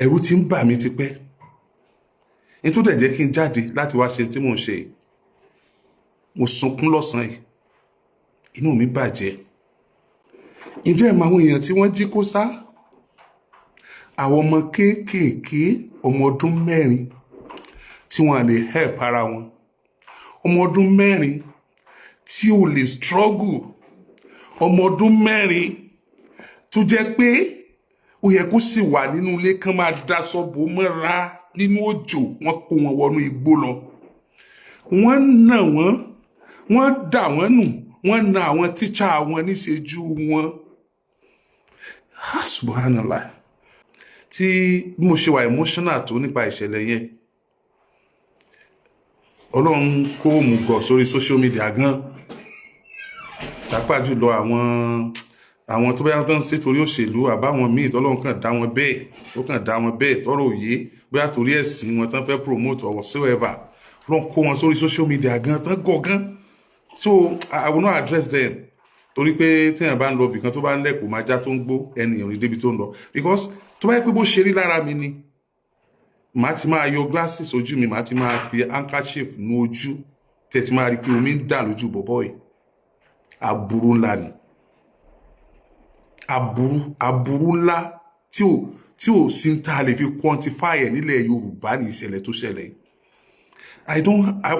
ẹ̀rù ti ń bà mí tipẹ́ ní tó dẹ̀ jẹ́ kí n jáde láti wá ṣe tí mò ń ṣe yìí. Mo sunkún lọ́sàn-án yìí, inú mi bàjẹ́. Ǹjẹ́ ẹ mọ àwọn èèyàn tí wọ́n jí kó sá? Àwọn ọmọ kéékèèké ọmọ ọdún 4 tí wọ́n lè help ara wọn, ọmọ ọdún 4 tí ò lè struggle, ọmọ ọdún 4 tó jẹ́ pé ó yẹ kó sì wà nínú ilé kán máa daṣọ bò mọ́ra nínú òjò, wọ́n kó wọn wọnú igbó lọ. Wọ́n nà wọ́n dà wọ́n nù, wọ́n na àwọn tíṣà wọn níṣẹ́jú wọn. Subhanallah. Tí mo ṣe wà emotional tó nípa ìṣẹ̀lẹ̀ yẹn, Ọlọ́run kó mú gọ̀ sórí social media gan. Pàápàá jùlọ àwọn tó bá tán sí torí òṣèlú àbáwọn míì tọ́lọ́run kàn dá wọn bẹ́ẹ̀, ó kàn dá wọn bẹ́ẹ̀ tọ́rọ̀ òye bóyá torí ẹ̀sìn wọn tán fẹ́ promote or whatsoever. Ọlọ́run kó wọn sórí social media gan tán gọ̀ gan. So I will not address them. Torí pé téèyàn bá ń lọ ibìkan tó bá ń lẹ́kọ̀ọ́ máa já tó ń gbó ẹnìyàn ní débi tó ń lọ. Because tó bá yẹ pé bó ṣe rí lára mi ni, màá ti máa yọ glasses ojú mi, màá ti máa fi handkerchief nu ojú, tẹ̀ ti máa rí pé omi ń dà lójú bọ̀bọ́ yìí. Aburú ńlá ni. Aburú ńlá tí ò sí ń ta lè fi quantify ẹ̀ nílẹ̀ Yorùbá ní ìṣẹ̀lẹ̀ tó ṣẹlẹ̀. I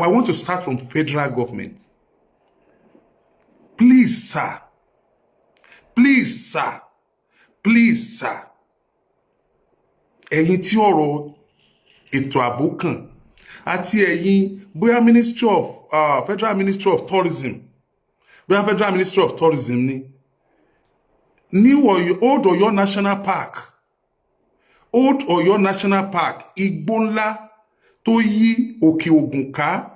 want to start from federal government. Please, sir. Please, sir. Please, sir. Ẹ̀yin tí ọ̀rọ̀ ètò ààbò kàn àti ẹ̀yin bóyá Federal Ministry of Tourism, bóyá Federal Ministry of Tourism ni Old Ọ̀yọ́ National Park, Old Ọ̀yọ́ National Park, igbó ńlá tó yí Òkè Ògùn ká,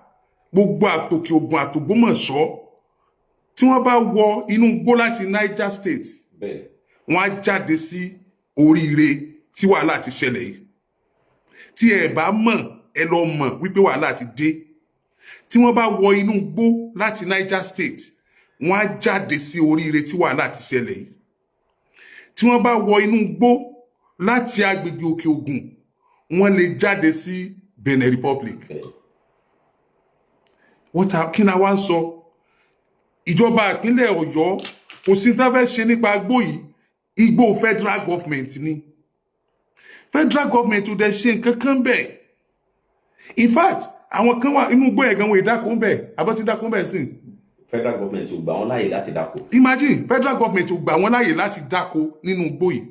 gbogbo àtòkè Ògùn àtògbómọ̀ṣọ́. Tí wọ́n bá wọ inú igbó láti Niger State, wọ́n á jáde sí Oríire tí wàhálà ti ṣẹlẹ̀ yìí. Tí ẹ bá mọ̀, ẹ lọ mọ̀ wípé wàhálà ti dé. Tí wọ́n bá wọ inú igbó láti Niger State, wọ́n á jáde sí Oríire tí wàhálà ti ṣẹlẹ̀ yìí. Tí wọ́n bá wọ inú igbó láti agbègbè Òkè Ògùn, wọ́n lè jáde sí Benin Republic. Kí ni a wá ń sọ? Ìjọba ìpínlẹ̀ Ọ̀yọ́ kò sí tá fẹ́ ṣe nípa igbó yìí. Igbó federal government ni. Federal government ò dẹ̀ ṣe nǹkan kan bẹ́ẹ̀. In fact, àwọn kan wà inú igbó yẹn gan wọn ìdáko ń bẹ̀, àbọ̀ ti dáko ń bẹ̀ sí. Federal government ò gbà wọ́n láàyè láti dáko. Imagine, federal government ò gbà wọ́n láàyè láti dáko nínú igbó yìí.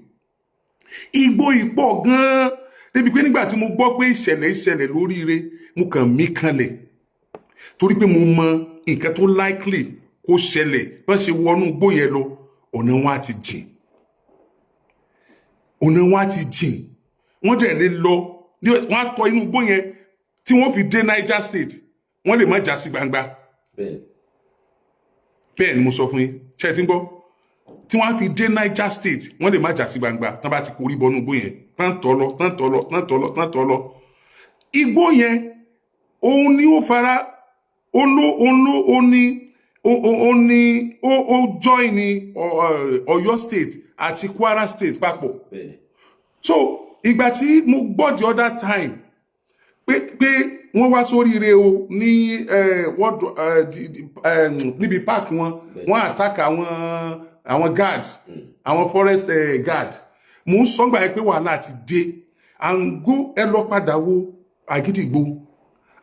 Igbó yìí pọ̀ gan-an débi pé nígbà tí mo gbọ́ pé ìṣẹ̀lẹ̀ lóríire, mo kàn mí kanlẹ̀. Torí pé mo mọ nǹkan tó likely kó ṣẹlẹ̀ bọ́n ṣe wọnú igbó yẹn lọ, ọ̀nà wọn á ti jìn. Wọ́n dẹ̀ lè lọ, wọ́n á tọ inú igbó yẹn tí wọ́n fi dé Niger State, wọ́n lè má já sí gbangba. Bẹ́ẹ̀ ni mo sọ fún yín, ṣé ẹ ti ń gbọ́? Tí wọ́n á fi dé Niger State, wọ́n lè má já sí gbangba tán bá ti korí bọnú igbó yẹn, tán tọ́ lọ. Igbó yẹn, òun ni ó fara, ó join ní Ọ̀yọ́ State àti Kwara State papọ̀. So ìgbà tí mo gbọ́ the other time pé wọ́n wá sóríire o ní níbi park wọ́n attack àwọn guard, àwọn forest guard. Mo ń sọ́gbà yẹn pé wàhálà ti dé. And go ẹ lọ padà wo Àgídìgbò.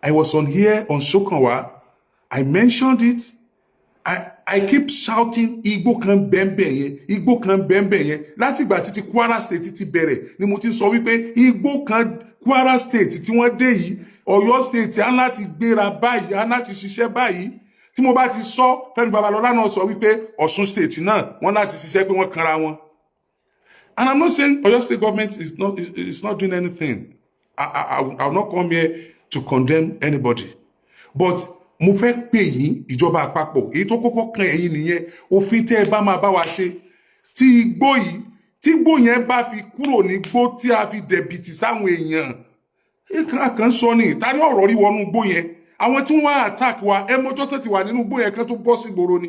I was on here on Sokanwa. I mentioned it. I keep shouting igbó kan bẹ́ẹ̀nbẹ́ yẹn. Láti ìgbà títí Kwara State ti bẹ̀rẹ̀ ni mo ti sọ wípé igbó kan Kwara State tí wọ́n dé yìí, Ọ̀yọ́ State á láti gbéra báyìí, á láti ṣiṣẹ́ báyìí. Tí mo bá ti sọ, Fẹ́mi Babalọ́lá náà sọ wípé Ọ̀ṣun State náà wọ́n láti ṣiṣẹ́ pé wọ́n kanra wọn. And I'm not saying Ọ̀yọ́ State government is not doing anything. I will not come here to condemn anybody. But mo fẹ́ pè yín ìjọba àpapọ̀, èyí tó kọ́kọ́ kan ẹ̀yin nìyẹn, òfin tẹ́ ẹ bá máa bá wa ṣe tí igbó yìí, tí igbó yẹn bá fi kúrò ní igbó tí a fi dẹ̀bìtì sáwọn èèyàn. Kan sọ ní ìta ní ọ̀rọ̀ rí wọnú igbó yẹn. Àwọn tí wọ́n wá attack wa, ẹ mọ́jọ́ tó ti wà nínú igbó yẹn kan tó bọ́ sí ìgboro ni.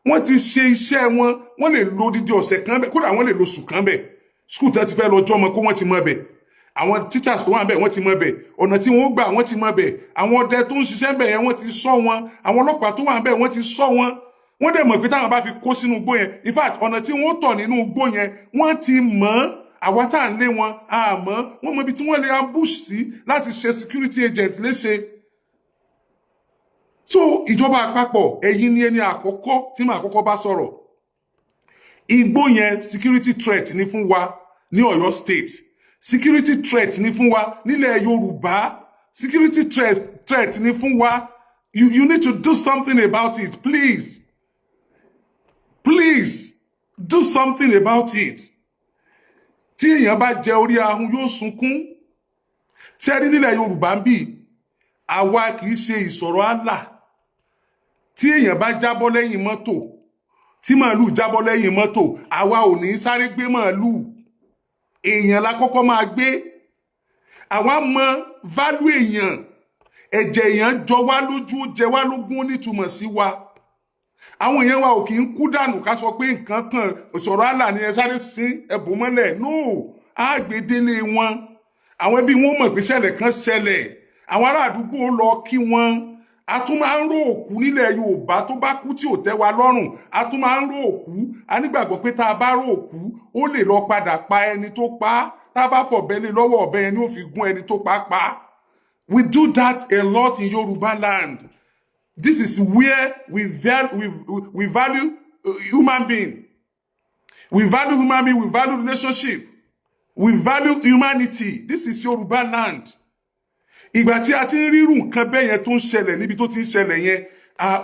Wọ́n ti ṣe iṣẹ́ wọn, wọ́n lè lo dídí ọ̀sẹ̀ kan bẹ̀, kódà wọ́n lè lo oṣù kan bẹ̀. School tẹ́ ti fẹ́ lọ jọ́ ọmọ kó wọ́n ti mọ bẹ̀. àwọn teachers tó wà ńbẹ̀ wọ́n ti mọ̀ bẹ̀, ọ̀nà tí wọ́n gbà wọ́n ti mọ̀ bẹ̀, àwọn ọdẹ tó ń ṣiṣẹ́ ńbẹ̀ yẹn wọ́n ti sọ wọn, àwọn ọlọ́pàá tó wà ńbẹ̀ wọ́n ti sọ wọn. Wọ́n dẹ̀ mọ̀ pé táwọn bá fi kó sínú igbó yẹn, in fact ọ̀nà tí wọ́n tọ̀ nínú igbó yẹn wọ́n ti mọ̀, àwa tá à ń lé wọn àmọ́ wọ́n mọ ibi tí wọ́n lè ambush sí láti ṣe security agent léṣe. So ìjọba àpapọ̀ ẹ̀yin ni ẹni àkọ́kọ́ tí màá kọ́kọ́ bá sọ̀rọ̀. Igbó yẹn security threat ni fún wa ní Ọ̀yọ́ state, security threat ni fún wa nílẹ̀ Yorùbá, security threat ni fún wa. You need to do something about it, please. Please do something about it. Tí èèyàn bá jẹ orí ahun yóò sunkún. Ṣé rí nílẹ̀ Yorùbá ń bì, àwa kì í ṣe ìsọ̀rọ̀ Allah. Tí èèyàn bá jábọ́ lẹ́yìn mọ́tò, tí màálù jábọ́ lẹ́yìn mọ́tò, àwa ò ní sáré gbé màálù. Èèyàn la kọ́kọ́ máa gbé. Àwa mọ value èèyàn. Ẹ̀jẹ̀ èèyàn jọ wá lójú, ó jẹ wá lógún, ó nítumọ̀ sí wa. Àwọn èèyàn wa ò kì í kú dànù ká sọ pé nǹkan kan ìsọ̀rọ̀ Allah ni ẹ sáré sín ẹ̀bùn mọ́lẹ̀. No, àgbédélé wọn. Àwọn ẹbí wọn mọ̀ pé ṣẹlẹ̀ kan ṣẹlẹ̀. Àwọn ará àdúgbò lọ kí wọn. A tún máa ń ró òkú nílẹ̀ Yorùbá tó bá kú tí ò tẹ́ wa lọ́rùn. A tún máa ń ró òkú. A nígbàgbọ́ pé tá a bá ró òkú, ó lè lọ padà pa ẹni tó pa á. Tá a bá fọ̀bẹ lé lọ́wọ́, ọ̀bẹ yẹn ni ó fi gún ẹni tó pa á. We do that a lot in Yoruba land. This is where we value human being. We value human being, we value relationship. We value humanity. This is Yoruba land. Ìgbà tí a ti ń rírun nǹkan bẹ́ẹ̀ yẹn tó ń ṣẹlẹ̀ níbi tó ti ń ṣẹlẹ̀ yẹn,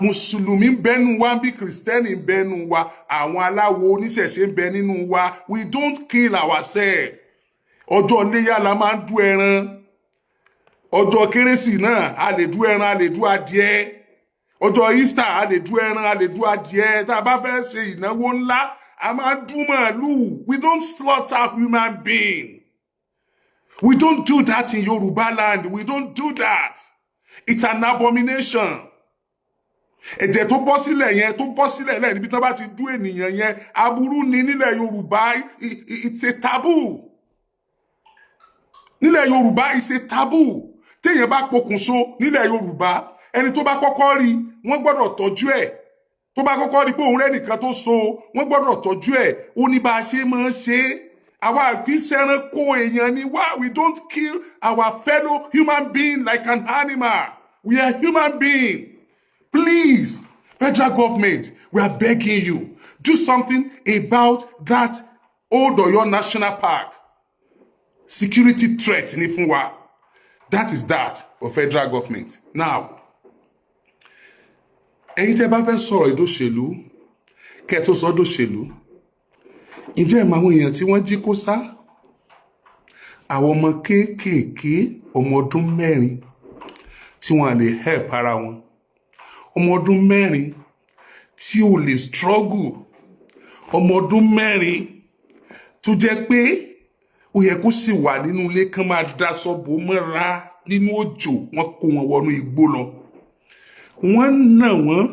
Mùsùlùmí ń bẹ́nu wa, bí Kìrìsìtẹ́nì ń bẹ́nu wa, àwọn aláwo oníṣẹ̀ṣe ń bẹ nínú wa. We don't kill ourselves. Ọjọ́ Iléyá la máa ń dú ẹran. Ọjọ́ Kérésì náà a lè dú ẹran, a lè dú adìẹ. Ọjọ́ Easter a lè dú ẹran, a lè dú adìẹ. Tá a bá fẹ́ ṣe ìnáwó ńlá, a máa dú màálù. We don't slaughter human being. We don't do that in Yoruba land. We don't do that. It's an abomination. Ẹ̀jẹ̀ tó bọ́ sílẹ̀ yẹn, tó bọ́ sílẹ̀ lẹ́yìn níbi tí wọ́n bá ti dú ènìyàn yẹn, aburú ni nílẹ̀ Yorùbá. It's a taboo. Nílẹ̀ Yorùbá, it's a taboo. Téèyàn bá pokùnso nílẹ̀ Yorùbá, ẹni tó bá kọ́kọ́ rí, wọ́n gbọ́dọ̀ tọ́jú ẹ̀. Tó bá kọ́kọ́ rí pé òun rẹ́ nìkan tó so, wọ́n gbọ́dọ̀ tọ́jú ẹ̀. Ó ní bá a ṣe máa ń ṣe é. Àwa kì í ṣẹranko èèyàn ni wá. We don't kill our fellow human being like an animal. We are human beings. Please, federal government, we are begging you, do something about that Old Oyo National Park. Security threat ni fún wa. That is that for federal government. Now, ẹ̀yin tẹ́ bá fẹ́ sọ̀rọ̀ ìdòṣèlú, kẹ́ tó sọ ìdòṣèlú. Ǹjẹ́ ẹ mọ àwọn èèyàn tí wọ́n jí kó sá? Àwọn ọmọ kéékèèké ọmọ ọdún 4 tí wọ́n lè help ara wọn. Ọmọ ọdún 4 tí ò lè struggle. Ọmọ ọdún 4 tó jẹ́ pé ó yẹ kó sì wà nínú ilé kan máa daṣọ bò mọ́ra nínú òjò, wọ́n kó wọn wọnú igbó lọ. Wọ́n nà wọ́n,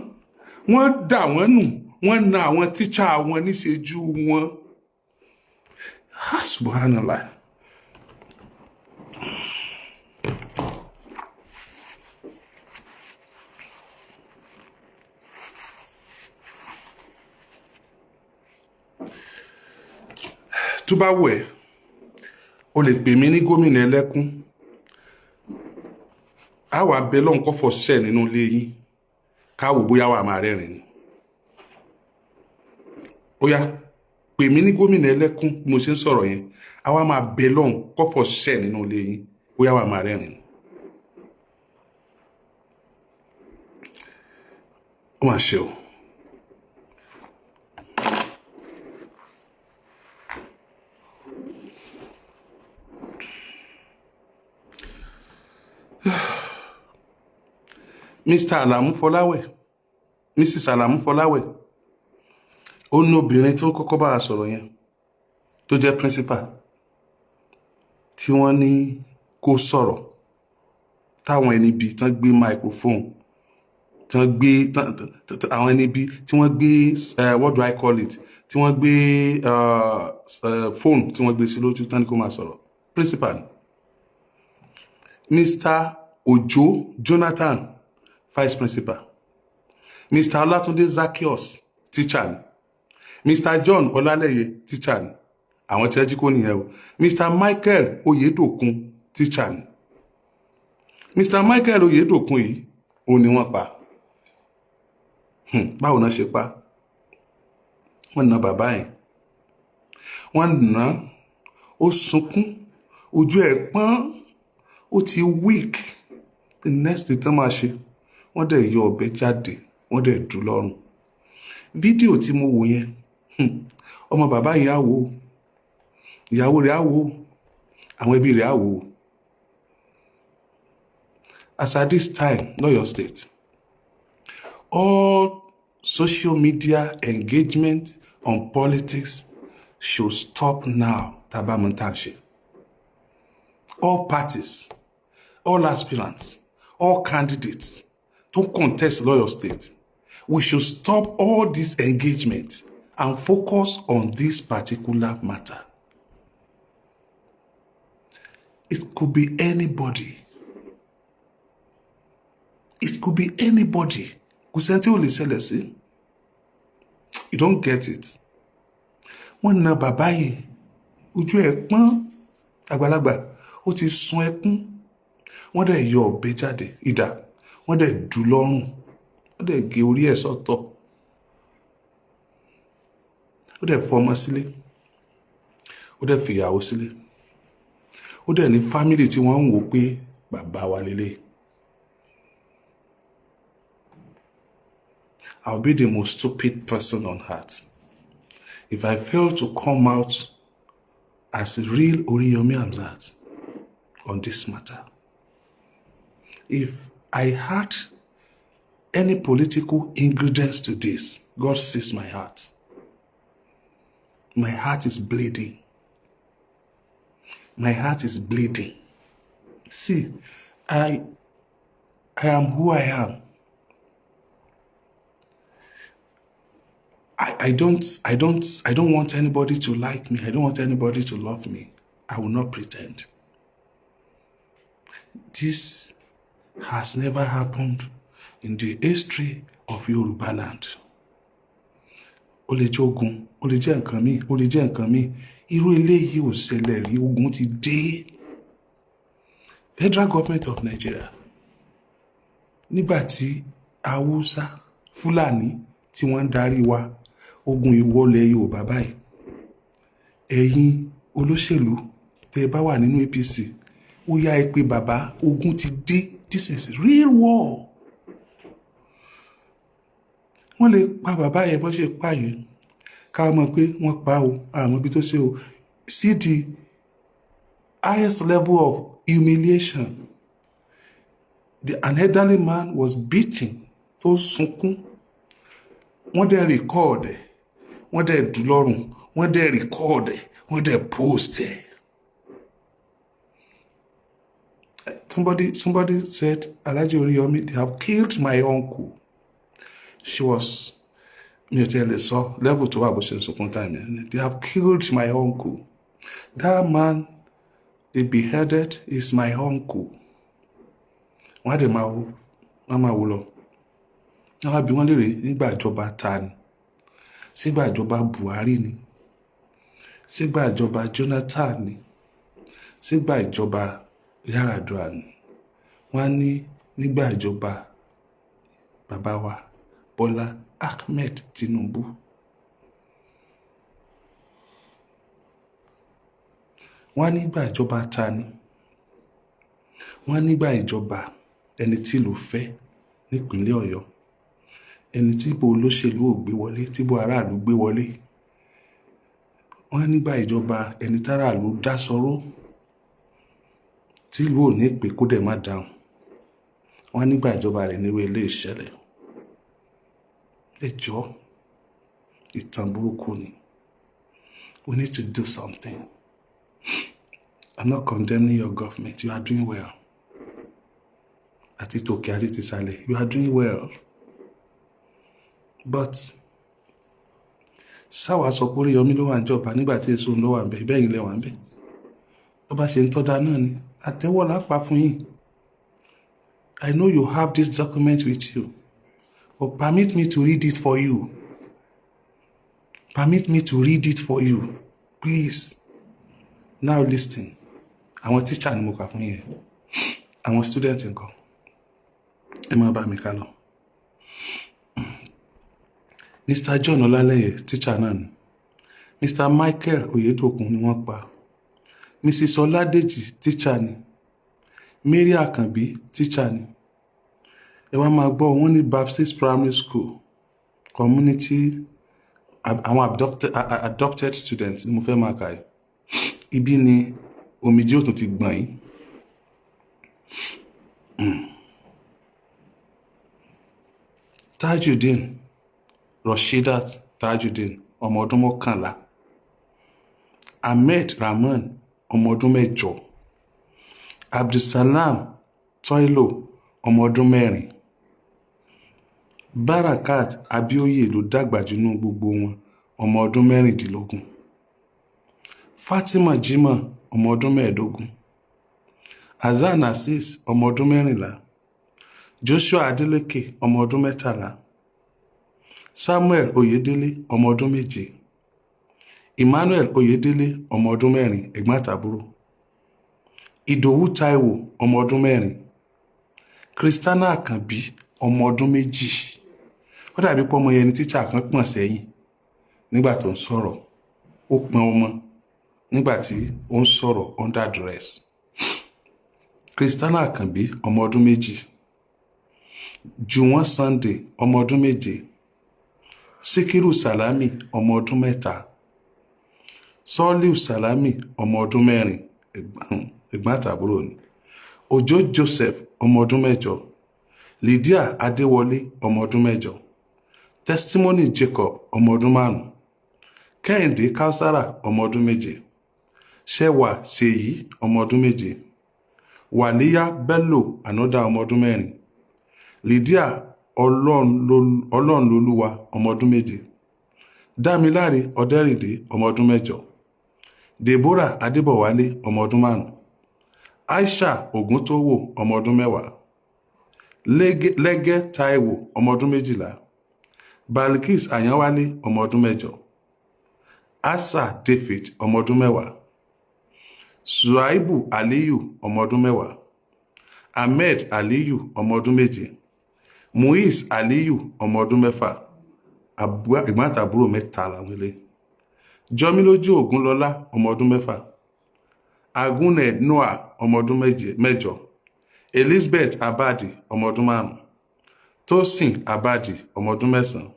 wọ́n dà wọ́n nù, wọ́n na àwọn tíṣà wọn níṣẹ́jú wọn. Subhanallah. Tó bá wù ẹ́, o lè pè mí ní gómìnà ẹlẹ́kún. A wà bẹ lọ́hùn kọ́ fọ́ṣẹ́ nínú ilé yín. Ká wò bóyá wà máa rẹ́rìn ni. Ó yá, pè mí ní gómìnà ẹlẹ́kún bí mo ṣe ń sọ̀rọ̀ yẹn. A wá máa bẹ lọ́hùn kọ́ fọ́ṣẹ́ nínú ilé yín. Bóyá wà máa rẹ́rìn ni. Ó máa ṣe o. Mr. Alamu Fọláwẹ̀, Mrs. Alamu Fọláwẹ̀, ó ní obìnrin tó kọ́kọ́ bá sọ̀rọ̀ yẹn tó jẹ́ principal tí wọ́n ní kó sọ̀rọ̀ táwọn ẹni bí tán gbé microphone tán gbé àwọn ẹni bí tí wọ́n gbé what do I call it tí wọ́n gbé phone tí wọ́n gbé sí lójú tán ní kó máa sọ̀rọ̀ principal Mr. Ojo Jonathan, vice principal. Mr. Olatunde Zaccheaus, teacher ni. Mr. John Olaleye, teacher ni. Àwọn tí ẹ jí kó nìyẹn o. Mr. Michael Oyedokun, teacher ni. Mr. Michael Oyedokun yìí, òun ni wọ́n pa. Báwo náà ṣe pa? Wọ́n na bàbá yẹn. Wọ́n na, ó sunkún, ojú ẹ̀ pọ́n, ó ti weak. The next thing tán máa ṣe, wọ́n dẹ̀ yọ ọ̀bẹ jáde, wọ́n dẹ̀ dù lọ́rùn. Fídíò tí mo wò yẹn, ọmọ bàbá yẹn á wò, ìyàwó rẹ̀ á wò, àwọn ẹbí rẹ̀ á wò. As at this time, Oyo State, all social media engagement on politics should stop now. Tabamontanshe. All parties, all aspirants, all candidates to contest Oyo State, we should stop all this engagement and focus on this particular matter. It could be anybody. It could be anybody. You don't get it. Wọ́n na bàbá yìí, ojú ẹ̀ pọ́n, àgbàlagbà, ó ti sun ẹkún. Wọ́n dẹ̀ yọ ọ̀bẹ jáde, idà. Wọ́n dẹ̀ dù lọ́rùn. Wọ́n dẹ̀ gé orí ẹ̀ sọ́tọ̀. Ó dẹ̀ fọmọ sílé. Ó dẹ̀ fìyàwó sílé. Ó dẹ̀ ní fámílì tí wọ́n ń wò pé bàbá wa lélẹ̀. I'll be the most stupid person on earth if I fail to come out as a real Oriyomi Hamzat on this matter. If I had any political ingredients to this, God sees my heart. My heart is bleeding. My heart is bleeding. See, I am who I am. I don't want anybody to like me. I don't want anybody to love me. I will not pretend. This has never happened in the history of Yoruba land. Ó lè jẹ́ ogun, ó lè jẹ́ nǹkan mi, ó lè jẹ́ nǹkan mi. Irú eléyìí ò ṣẹlẹ̀ rí, ogun ti dé. Federal government of Nigeria. Nígbà tí Hausa, Fulani tí wọ́n darí wa, ogun ìwọlẹ̀ Yorùbá báyìí. Ẹ̀yin olóṣèlú tẹ́ bá wà nínú APC, ó yá ẹ pé bàbá, ogun ti dé. This is real war. Wọ́n lè pa bàbá yẹn bó ṣe pa yẹn. Ká mọ̀ pé wọ́n pa o, àmọ́ bí tó ṣe o. See the highest level of humiliation. An elderly man was beaten. Tó sunkún. Wọ́n dẹ̀ record ẹ̀. Wọ́n dẹ̀ dù lọ́rùn. Wọ́n dẹ̀ record ẹ̀. Wọ́n dẹ̀ post ẹ̀. Somebody said, Alhaji Oriyomi, they have killed my uncle. She was, level to her, time. They have killed my uncle. That man they beheaded is my uncle. Wọ́n dẹ̀ máa wò lọ. Àwọn àbí wọ́n lè rí nígbà ìjọba ta ni. Sígbà ìjọba Buhari ni. Sígbà ìjọba Jonathan ni. Sígbà ìjọba Yar'Adua ni. Wọ́n ní nígbà ìjọba bàbá wa Bọ́lá Ahmed Tinubu. Wọ́n nígbà ìjọba ta ni. Wọ́n nígbà ìjọba ẹni tí ló fẹ́ nípínlẹ̀ Ọ̀yọ́. Ẹni tí ibo olóṣèlú ò gbé wọlé, tí ibo aráàlú gbé wọlé. Wọ́n nígbà ìjọba ẹni táràlú dá sọ̀rọ̀ tí ìlú ò ní pé kó dẹ̀ má dáhùn. Wọ́n nígbà ìjọba rẹ̀ nírú ilé ìṣẹ̀lẹ̀. Ẹ jọ̀ọ́, ìtàn burúkú ni. We need to do something. I'm not condemning your government. You are doing well. Àti tòkè àti tìsàlẹ̀, you are doing well. But sáwà sọ pé Oriyomi ló wà níjọba nígbà tí èso ló wà ń bẹ, bẹ́yìn lẹ wà ń bẹ. Tó bá ṣe ń tọ́da náà ni, àtẹ́wọ́ lápá fún yín. I know you have this document with you, but permit me to read it for you. Permit me to read it for you, please. Now listen. Àwọn teacher ni mo kà fún yín. Àwọn student ńkọ́. Ẹ máa bá mi ká lọ. Mr. John Ọlálẹ́yẹ, teacher náà ni. Mr. Michael Oyedokun ni wọ́n pa. Mrs. Ọládèjì, teacher ni. Mary Akanbi, teacher ni. Ẹ wá máa gbọ́ wọ́n ní Baptist Primary School community àwọn adopted students ni mo fẹ́ máa kà yìí. Ibi ni omijé òtún ti gbọ̀n yìí. Tajudeen Rasheedat Tajudeen ọmọ ọdún 11. Ahmed Rahman ọmọ ọdún 8. Abdulsalam Toilo ọmọ ọdún 4. Barakat Abioye ló dàgbà jù nínú gbogbo wọn ọmọ ọdún 16. Fatima Jimoh ọmọ ọdún 15. Hasan Azeez ọmọ ọdún 14. Joshua Adeleke ọmọ ọdún 13. Samuel Oyedele ọmọ ọdún 7. Emmanuel Oyedele ọmọ ọdún 4 ẹ̀gbọ́n àtàbúrò. Ìdòwú Táíwò ọmọ ọdún 4. Christiana Akanbi ọmọ ọdún 2. Ó dàbí pé ọmọ yẹn ni teacher kan pọ̀n sẹ́yìn nígbà tó ń sọ̀rọ̀. Ó pọ̀n ọmọ nígbà tí ó ń sọ̀rọ̀ under duress. Christiana Akanbi ọmọ ọdún 2. Juwon Sunday ọmọ ọdún 7. Sikiru Salami ọmọ ọdún 3. Soliu Salami ọmọ ọdún 4 ẹ̀gbọ́n àtàbúrò ni. Òjó Joseph ọmọ ọdún 8. Lydia Adéwọlé ọmọ ọdún 8. Testimony Jacob ọmọ ọdún 5. Kẹ́hìndé Kausara ọmọ ọdún 7. Ṣẹ́wà Ṣèyí ọmọ ọdún 7. Wàlíyá Bello Anoda ọmọ ọdún 4. Lydia Ọlọ́runlolúwa ọmọ ọdún 7. Dámiláre Ọdẹ́rìndé ọmọ ọdún 8. Deborah Adébọ̀wálé ọmọ ọdún 5. Aisha Ògúntówò ọmọ ọdún 10. Lẹ́gẹ́ Táíwò ọmọ ọdún 12. Balkis Àyánwálé ọmọ ọdún 8. Asa David ọmọ ọdún 10. Suaibu Aliyu ọmọ ọdún 10. Ahmed Aliyu ọmọ ọdún 7. Muiz Aliyu ọmọ ọdún 6. Ẹ̀gbọ́n àtàbúrò 3 làwọn ilé. Jọmilójú Ògúnlọlá ọmọ ọdún 6. Agúnẹ̀ Noah ọmọ ọdún 8. Elizabeth Abadi ọmọ ọdún 5. Tosin Abadi ọmọ ọdún 9.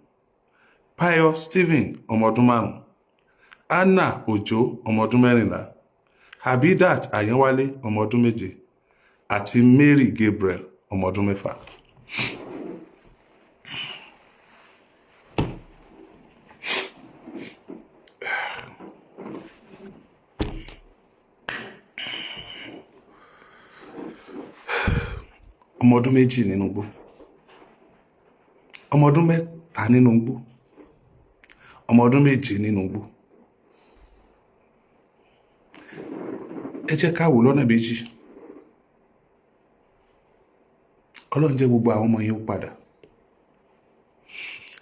Pius Stephen ọmọ ọdún 5. Anna Ojo ọmọ ọdún 14. Habidat Àyánwálé ọmọ ọdún 7. àti Mary Gabriel ọmọ ọdún 6. Ọmọ ọdún 2 nínú igbó, ọmọ ọdún 3 nínú igbó, ọmọ ọdún 7 nínú igbó. Ẹ jẹ́ ká wò lọ́nà méjì. Ọlọ́run jẹ́ gbogbo àwọn ọmọ yẹn ó padà.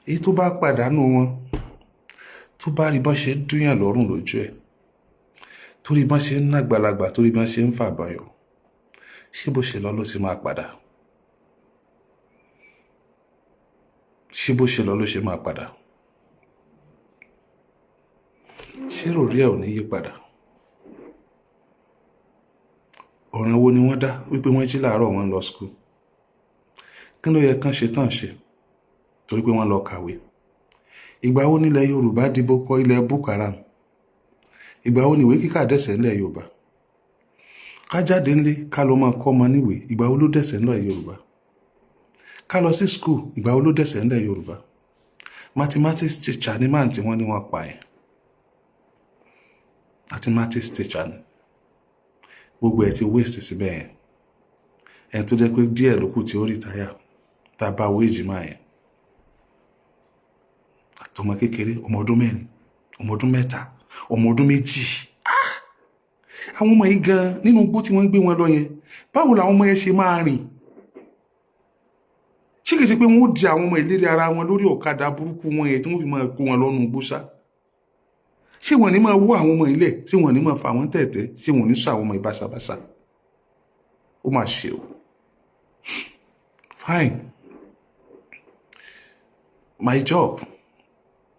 Èyí tó bá pàdánù wọn, tó bá rí bọ́n ṣe ń dúyàn lọ́rùn lójú ẹ̀, torí bọ́n ṣe ń nàgbàlagbà, torí bọ́n ṣe ń fàbàyọ̀, ṣé bó ṣe lọ ló ti máa padà? Ṣé bó ṣe lọ ló ṣe máa padà? Ṣé ròrí ẹ̀ ò ní yí padà? Ọ̀ràn wo ni wọ́n dá wípé wọ́n jí láàárọ̀ wọ́n lọ school? Kí ló yẹ kán ṣe tán ṣe? Torí pé wọ́n lọ kàwé. Ìgbà wo nílẹ̀ Yorùbá dìbò kọ ilẹ̀ Boko Haram? Ìgbà wo ni ìwé kíkà dẹ̀sẹ̀ ńlẹ̀ Yorùbá? Ká jáde ńlé ká lọ máa kọ́ ọmọ níwèé, ìgbà wo ló dẹ̀sẹ̀ ńlẹ̀ Yorùbá? Ká lọ sí school, ìgbà wo ló dẹ̀sẹ̀ ńlẹ̀ Yorùbá? Mathematics teacher ni máa tí wọ́n ní wọ́n pa ẹ̀. Mathematics teacher ni. Gbogbo ẹ̀ ti waste síbẹ̀ yẹn. Ẹ̀ tó jẹ́ pé díẹ̀ ló kù tí ó retire tá bá wéjì máa yẹn. Àtọmọ kékeré, ọmọ ọdún 4, ọmọ ọdún 3, ọmọ ọdún 2. Àwọn ọmọ yìí gan nínú igbó tí wọ́n gbé wọn lọ yẹn, báwo làwọn ọmọ yẹn ṣe máa rìn? ṣé kìí ṣe pé wọ́n di àwọn ọmọ ìlérí ara wọn lórí ọ̀kadà burúkú wọn yẹn tí wọ́n fi máa kó wọn lọ́nu gbóṣá? ṣé wọ́n ní máa wó àwọn ọmọ ilẹ̀? ṣé wọ́n ní máa fà wọ́n tẹ̀tẹ̀? ṣé wọ́n ní sọ àwọn ọmọ ìbáṣabáṣa? ó mà ṣe o. Fine. My job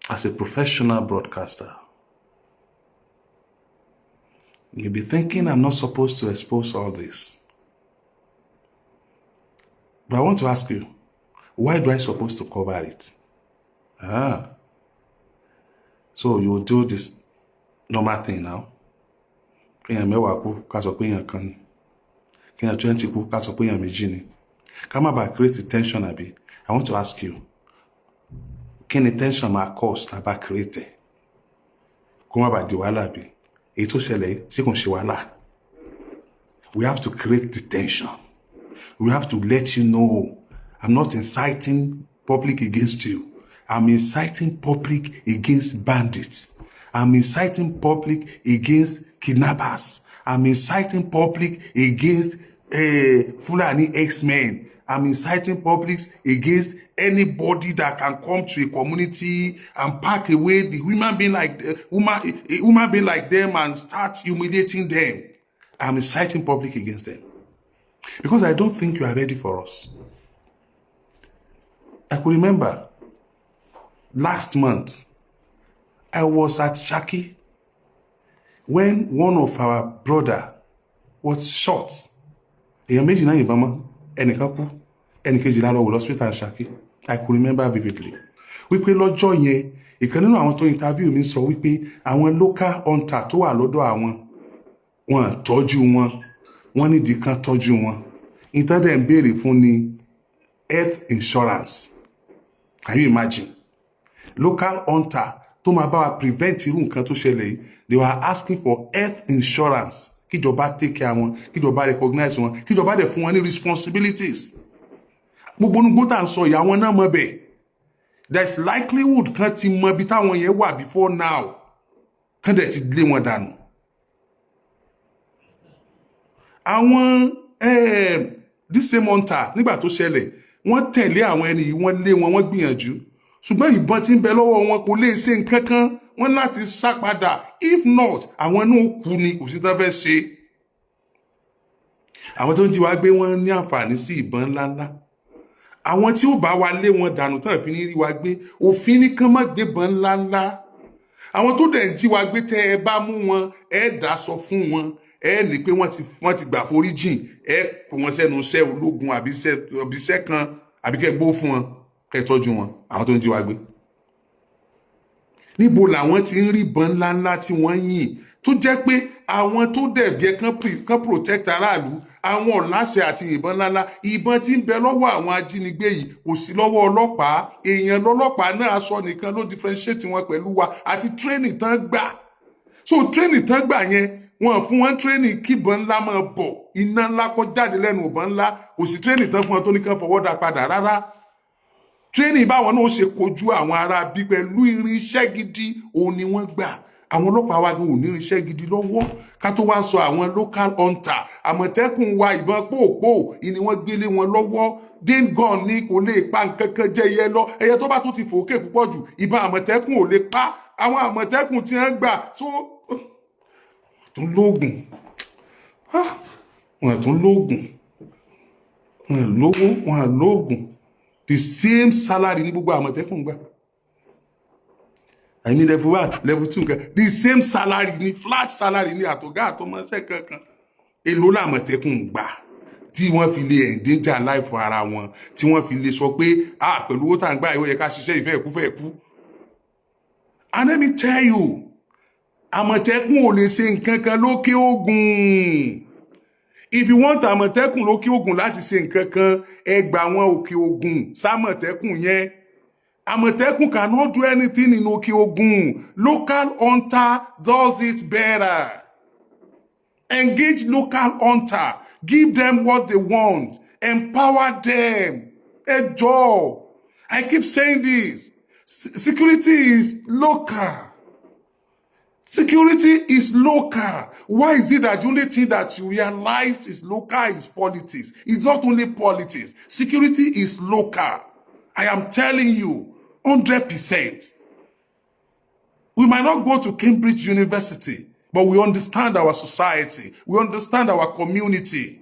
as a professional broadcaster, you'll be thinking I'm not supposed to expose all this. But I want to ask you, why do I supposed to cover it? So you will do this normal thing now. Kéèyàn mẹ́wàá kú ká sọ pé èèyàn kan ni. Kéèyàn 20 kú ká sọ pé èèyàn méjì ni. Ká má bàa create tension àbí. I want to ask you, kí ni tension máa cause tá a bá create? Kó má bàa di wàhálà àbí? Èyí tó ṣẹlẹ̀ yìí ṣé kò ń ṣe wàhálà? We have to create the tension. We have to let you know I'm not inciting public against you. I'm inciting public against bandits. I'm inciting public against kidnappers. I'm inciting public against Fulani X-Men. I'm inciting public against anybody that can come to a community and pack away the human being like them and start humiliating them. I'm inciting public against them. Because I don't think you are ready for us. I could remember last month, I was at Shaki when one of our brother was shot. Èèyàn méjì náà yìnbọn mọ́, ẹnìkan kú, ẹnìkejì lọ wò hospital Shaki. I could remember vividly. Wípé lọ́jọ́ yẹn, ìkan nínú àwọn tó interview mi sọ wípé àwọn local hunter tó wà lọ́dọ̀ àwọn wọn tọ́jú wọn, wọ́n nídìí kan tọ́jú wọn. Ìtàn dẹ̀ ń béèrè fún ni health insurance. Can you imagine? Local hunter tó máa bá wa prevent irú nǹkan tó ṣẹlẹ̀ yìí, they were asking for health insurance. Kíjọba take care wọn, kíjọba recognize wọn, kíjọba dẹ̀ fún wọn ní responsibilities. Gbogbo onugbó tá ń sọ ìyá wọn náà mọ̀ bẹ́ẹ̀. There's likelihood kan ti mọ ibi táwọn yẹn wà before now. Kan dẹ̀ ti lé wọn dànù. Àwọn this same hunter nígbà tó ṣẹlẹ̀, wọ́n tẹ̀lé àwọn ẹni yìí, wọ́n lé wọn, wọ́n gbìyànjú. Ṣùgbọ́n ìbọn tí ń bẹ lọ́wọ́ wọn kò lè ṣe nǹkan kan, wọ́n láti sá padà. If not, àwọn náà kú ni, kò sí tán fẹ́ ṣe. Àwọn tó ń jí wa gbé wọn ní àǹfààní sí ìbọn ńláńlá. Àwọn tí ó bá wa lé wọn dànù tán fi ní rí wa gbé, òfin ní kán má gbé ìbọn ńláńlá. Àwọn tó dẹ̀ ń jí wa gbé tẹ́ ẹ bá mú wọn, ẹ dá sọ fún wọn. Ẹ ní pé wọ́n ti gbà foríjìn, ẹ kó wọn sẹ́nu iṣẹ́ ológun àbí iṣẹ́ kan àbí kẹ́ gbó fún wọn, kẹ́ tọ́jú wọn, àwọn tó ń jí wa gbé. Níbo làwọn ti ń rí ìbọn ńláńlá tí wọ́n yìn tó jẹ́ pé àwọn tó dẹ̀bi ẹ kán protect aráàlú, àwọn ọ̀láṣẹ àti ìbọn ńláńlá, ìbọn tí ń bẹ lọ́wọ́ àwọn ajínigbé yìí kò sí lọ́wọ́ ọlọ́pàá. Èèyàn lọ́lọ́pàá náà aṣọ nìkan ló differentiate wọn pẹ̀lú wa àti training tán gbà. So training tán gbà yẹn, wọn fún wọn training kí ìbọn ńlá máa bọ̀, iná ńlá kó jáde lẹ́nu ìbọn ńlá, kò sí training tán fún wọn tó ní kán fọwọ́ dá padà rárá. Training báwọn náà ṣe kojú àwọn ará bí pẹ̀lú irinṣẹ́ gidi òun ni wọ́n gbà. Àwọn ọlọ́pàá wa gan ò ní irinṣẹ́ gidi lọ́wọ́, ká tó wá sọ àwọn local hunter. Àmọ̀tẹ́kùn wa ìbọn pòpò ni wọ́n gbélé wọn lọ́wọ́. Dane gun ni kò lè pa nǹkan kan jẹ ẹyẹ lọ, ẹyẹ tó bá tún ti fòókè púpọ̀ jù, ìbọn àmọ̀tẹ́kùn ò lè pa. Àwọn àmọ̀tẹ́kùn tí wọ́n gbà tún lóògùn, wọn tún lóògùn, wọn lówó, wọn lóògùn. The same salary ní gbogbo àmọ̀tẹ́kùn gbà. I mean level 1, level 2, the same salary ní flat salary ní àtọ̀gá àtọmọṣẹ́ kankan. Èló làmọ̀tẹ́kùn gbà tí wọ́n fi lè endanger life ara wọn, tí wọ́n fi lè sọ pé pẹ̀lú owó tá ń gbà ìwé yẹ ká ṣiṣẹ́ ìfẹ́ ẹ̀kú. And let me tell you, àmọ̀tẹ́kùn ò lè ṣe nǹkan kan lókè Ògùn. If you want àmọ̀tẹ́kùn lókè Ògùn láti ṣe nǹkan kan, ẹ gbà wọn òkè Ògùn sámọ̀tẹ́kùn yẹn. Àmọ̀tẹ́kùn cannot do anything in òkè Ògùn. Local hunter does it better. Engage local hunter. Give them what they want. Empower them. Ẹ jọ̀ọ́. I keep saying this. Security is local. Security is local. Why is it that the only thing that you realize is local is politics? It's not only politics. Security is local. I am telling you, 100%. We might not go to Cambridge University, but we understand our society. We understand our community.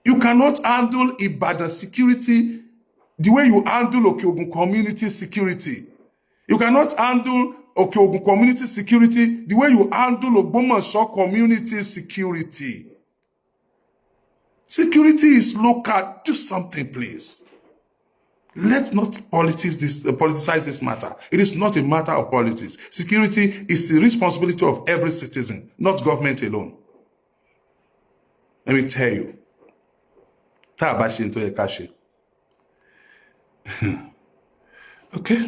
You cannot handle Ibadan security the way you handle Okeogun community security. You cannot handle Okeogun community security the way you handle Ogbomoso community security. Security is local. Do something, please. Let's not politicize this matter. It is not a matter of politics. Security is the responsibility of every citizen, not government alone. Let me tell you. Tá bá ṣe tó yẹ ká ṣe. Okay?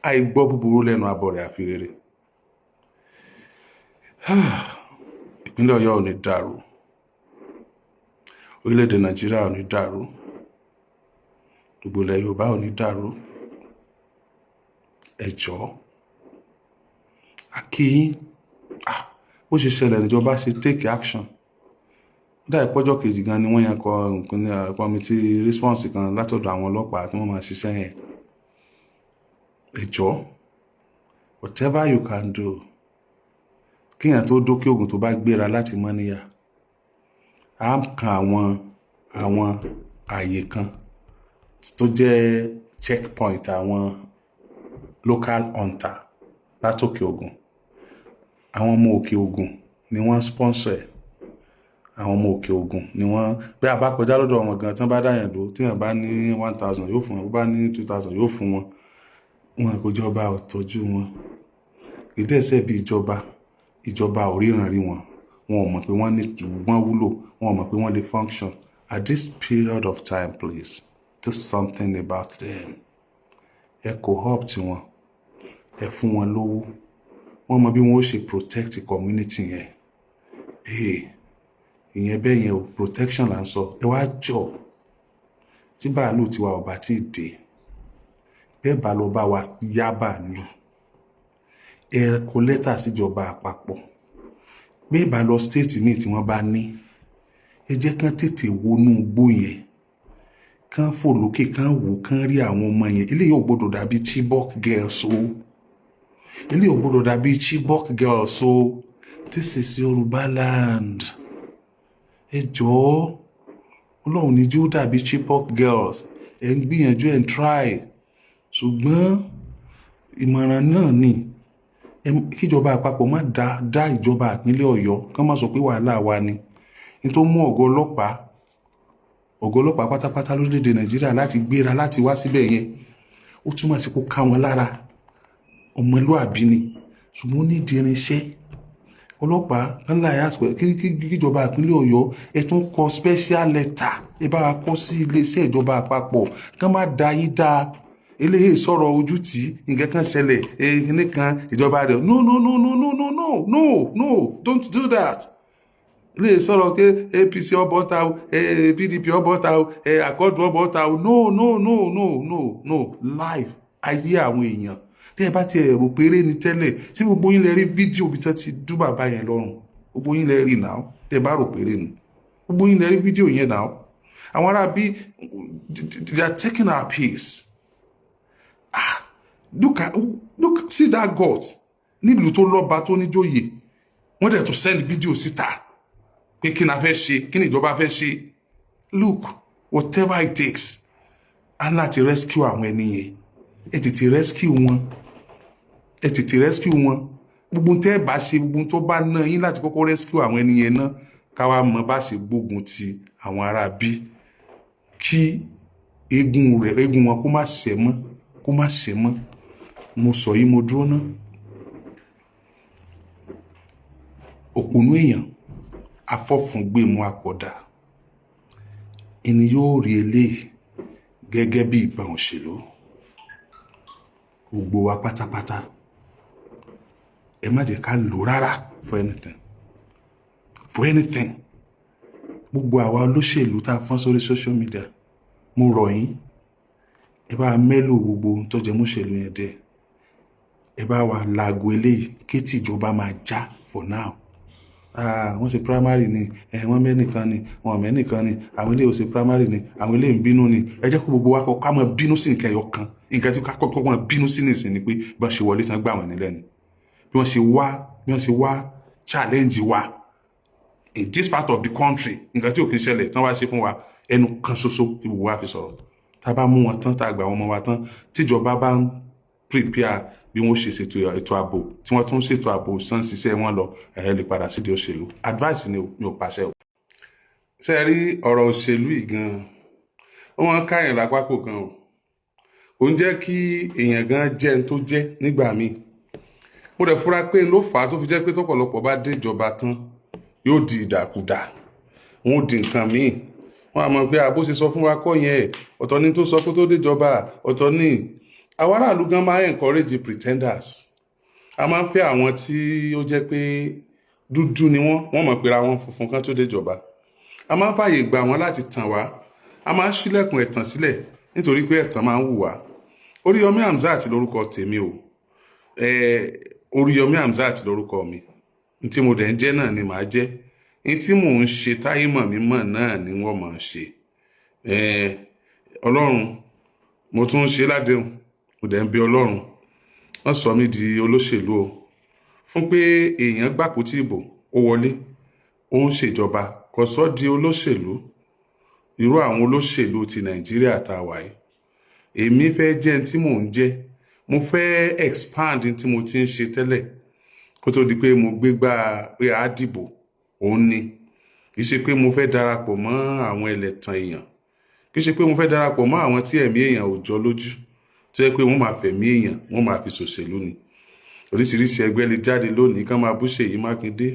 Àìgbọ́ búburú lẹ́nu abọ́ rẹ̀ àfi rere. Ìpínlẹ̀ Ọ̀yọ́ ò ní dàrú. Orílẹ̀-èdè Nàìjíríà ò ní dàrú. Gbogbo ilẹ̀ Yorùbá ò ní dàrú. Ẹ jọ̀ọ́. A kí yín. Bó ṣe ṣẹlẹ̀ níjọba ṣe take action. Dá ìpọ́jọ́ kejì gan ni wọ́n yan committee response kan látọ̀dọ̀ àwọn ọlọ́pàá tí wọ́n máa ṣiṣẹ́ yẹn. Ẹ jọ̀ọ́, whatever you can do, kíyàn tó dókè Ògùn tó bá gbéra láti Mọ́níyà, á kan àwọn àyè kan tó jẹ́ checkpoint àwọn local hunter látòkè Ògùn. Àwọn ọmọ òkè Ògùn ni wọ́n sponsor ẹ̀. Àwọn ọmọ òkè Ògùn ni wọ́n bí a bá kọjá lọ́dọ̀ wọn gan tán bá dáyàn dó tí wọ́n bá ní 1,000 yóò fún wọn, bó bá ní 2,000 yóò fún wọn. Wọn kò jọba ò tọ́jú wọn. Ìdẹ́sẹ̀ bí ìjọba ò ríran rí wọn. Wọn ò mọ̀ pé wọ́n wúlò. Wọn ò mọ̀ pé wọ́n lè function. At this period of time, please, do something about them. Ẹ co-opt wọn. Ẹ fún wọn lówó. Wọ́n mọ̀ bí wọ́n ó ṣe protect the community yẹn. Ìyẹn bẹ́ẹ̀ yẹn o, protection là ń sọ. Ẹ wá jọ tí bàálù tiwa ò bá tí dé. Bẹ́ẹ̀ bá lọ bá wa yá bàálù. Ẹ kọ lẹ́tà síjọba àpapọ̀. Bẹ́ẹ̀ bá lọ state míì tí wọ́n bá ní. Ẹ jẹ́ kán tètè wọnú igbó yẹn. Kán fò lókè, kán wò, kán rí àwọn ọmọ yẹn. Eléyìí ò gbọdọ̀ dàbí Chibok girls o. Eléyìí ò gbọdọ̀ dàbí Chibok girls o. This is Yoruba land. Ẹ jọ̀ọ́, Ọlọ́run ní jẹ́ ó dàbí Chibok girls. Ẹ ń gbìyànjú ẹ̀ ń try. Ṣùgbọ́n ìmọ̀ràn náà ni kíjọba àpapọ̀ má dá ìjọba ìpínlẹ̀ Ọ̀yọ́ kán má sọ pé wàhálà wa ni. Ní tó mú ọ̀gá ọlọ́pàá pátápátá lórílẹ̀-èdè Nàìjíríà láti gbéra láti wá síbẹ̀ yẹn. Ó túmọ̀ sí kó ká wọn lára. Ọmọlúàbí ni. Ṣùgbọ́n ó ní di irinṣẹ́. Ọlọ́pàá kan láyé àsìkò kíjọba ìpínlẹ̀ Ọ̀yọ́ ẹ tún kọ special letter. Ẹ bá wa kọ sí iléeṣẹ́ ìjọba àpapọ̀. Kán má da yín dá. Eléyìí sọ̀rọ̀ ojú tí nǹkan kan ṣẹlẹ̀ nìkan ìjọba rẹ̀. No, don't do that. Eléyìí sọ̀rọ̀ pé APC ọbọ̀ta o, PDP ọbọ̀ta o, Akọ́dù ọbọ̀ta o. No. Live ayé àwọn èèyàn. Tí ẹ bá ti rò péré ni tẹ́lẹ̀, tí gbogbo yín lè rí fídíò bí tẹ́ ti dú bàbá yẹn lọ́rùn. Gbogbo yín lè rí náà. Tí ẹ bá rò péré ni. Gbogbo yín lè rí fídíò yẹn náà. Àwọn ará bí they are taking our peace. Look, see that God. Nílùú tó lọ́ba tó níjòyè. Wọ́n dẹ̀ tó send fídíò síta. Pé kí na fẹ́ ṣe, kí ni ìjọba fẹ́ ṣe. Look, whatever it takes. A láti rescue àwọn ẹni yẹn. Ẹ tètè rescue wọn. Gbogbo tẹ́ ẹ bá ṣe, gbogbo tó bá ná yín láti kọ́kọ́ rescue àwọn ẹni yẹn náà. Ká wá mọ̀ bá ṣe gbógun ti àwọn ará bí. Kí eégún wọn kó má ṣẹ mọ́. Mo sọ yìí mo dúró náà. Òpònú èèyàn afọ́fúngbé mu àpọ̀dà. Ẹni yóò rí eléyìí gẹ́gẹ́ bí ìbọn òṣèlú. Gbogbo wa pátápátá. Ẹ má jẹ́ ká lò rárá for anything. Gbogbo àwa olóṣèlú tá a fọ́n sórí social media. Mo rọ̀ yín. Ẹ bá mẹ́lò gbogbo ohun tó jẹ mọ́ṣèlú yẹn dé. ẹ bá wa laago eléyìí kí tí ìjọba máa já for now. Wọ́n ṣe primary ni wọ́n mẹ́nìkan ni wọ́n mẹ́nìkan ni àwọn ilé ò ṣe primary ni àwọn ilé ń bínú ni ẹ jẹ́ kó gbogbo wa kọ́ ká máa bínú sí nǹkan ẹyọ kan nǹkan tí ká kọ́kọ́ máa bínú sí nìsín ni pé bí wọ́n ṣe wọlé tán gbà wọ́n nílẹ̀ ni bí wọ́n ṣe wá challenge wa in this part of the country nǹkan tí ò kí ń ṣẹlẹ̀ tán wá ṣe fún wa ẹnu kan ṣoṣo tí gbogbo wa fi sọ̀rọ̀ tá a bá mú wọn tán tá a gbà wọn mọ́ wa tán tíjọba bá ń prepare bí wọ́n ṣe ṣètò ètò ààbò tí wọ́n tún ṣètò ààbò sàn ṣiṣẹ́ wọn lọ lè padà sídìí òṣèlú advice ni mi ò pàṣẹ o. ṣe rí ọ̀rọ̀ òṣèlú yìí gan-an wọ́n káyàn lápapọ̀ kan o kò ń jẹ́ kí èèyàn gan jẹ́ ní tó jẹ́ nígbà míì mo dẹ̀ fura pé ló fà á tó fi jẹ́ pé tọ́pọ̀lọpọ̀ bá dé ìjọba tán yóò di ìdàkudà wọn ò di nǹkan míì wọn àmọ́ pé àbó ṣe sọ fún wa kọ́ yẹn ọ̀tọ̀ ni tó sọ pé tó déjọba ọ̀tọ̀ ni àwọn aráàlú gan máa encourage pretenders a máa ń fẹ́ àwọn tí ó jẹ́ pé dúdú ni wọ́n mọ̀ pé ra wọn funfun kan tó déjọba a máa ń fààyè gbà wọ́n láti tàn wá a máa ń ṣílẹ̀kùn ẹ̀tàn sílẹ̀ nítorí pé ẹ̀tàn máa ń wù wá Oríyọmí Hamzat lórúkọ tèmi o Oríyọmí Hamzat lórúkọ mi ní tí mo dẹ̀ ń jẹ́ náà ni màá jẹ́ ní tí mò ń ṣe táyé mọ̀ mí mọ̀ náà ni wọ́n máa ṣe Ọlọ́run mo tún ń ṣe ládéhùn mo dẹ̀ ń bẹ Ọlọ́run wọ́n sọ mí di olóṣèlú o fún pé èèyàn gbàpótí ìbò ó wọlé ó ń ṣèjọba kò sọ di olóṣèlú irú àwọn olóṣèlú ti Nàìjíríà tá a wà yìí èmi fẹ́ jẹ́ tí mò ń jẹ́ mo fẹ́ expand tí mo ti ń ṣe tẹ́lẹ̀ kó tó di pé mo gbégbá pé a dìbò òun ni kì í ṣe pé mo fẹ́ darapọ̀ mọ́ àwọn ẹlẹ́tàn èèyàn kì í ṣe pé mo fẹ́ darapọ̀ mọ́ àwọn tí ẹ̀mí èèyàn ò jọ lójú tó yẹ pé wọ́n máa fẹ̀mí èèyàn wọ́n máa fi ṣòṣèlú ni oríṣiríṣi ẹgbẹ́ lè jáde lónìí kán máa bú Ṣèyí Mákindé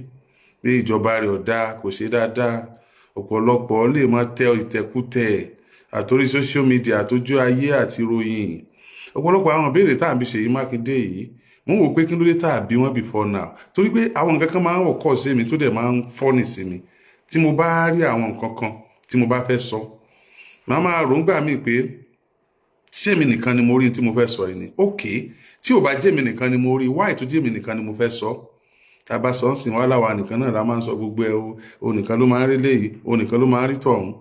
pé ìjọba rẹ̀ ọ̀dà kò ṣe dáadáa ọ̀pọ̀lọpọ̀ lè máa tẹ ìtẹ̀kùtẹ̀ àtòrí social media àtòjú ayé àti ròyìn ọ̀pọ̀lọpọ̀ àwọn ìbéèrè tá à ń bí Ṣèyí Mákindé yìí mo wò pé kí ló dé tá à bí wọ́n before now torí pé àwọn nǹkan kan máa ń wọ̀kọ́ sí mi tó dẹ̀ máa ń fọ́nì sí mi tí mo bá rí àwọn nǹkan kan tí mo bá fẹ́ sọ màá máa ròǹgbà mí pé ṣé èmi nìkan ni mo rí tí mo fẹ́ sọ yìí ni ok tí ò bá jẹ́ èmi nìkan ni mo rí why tó jẹ́ èmi nìkan ni mo fẹ́ sọ tá a bá sọ ń sìn wá láwa nìkan náà la máa ń sọ gbogbo ẹ o nìkan ló máa ń rí léyìí o nìkan ló máa ń rí tọ̀hún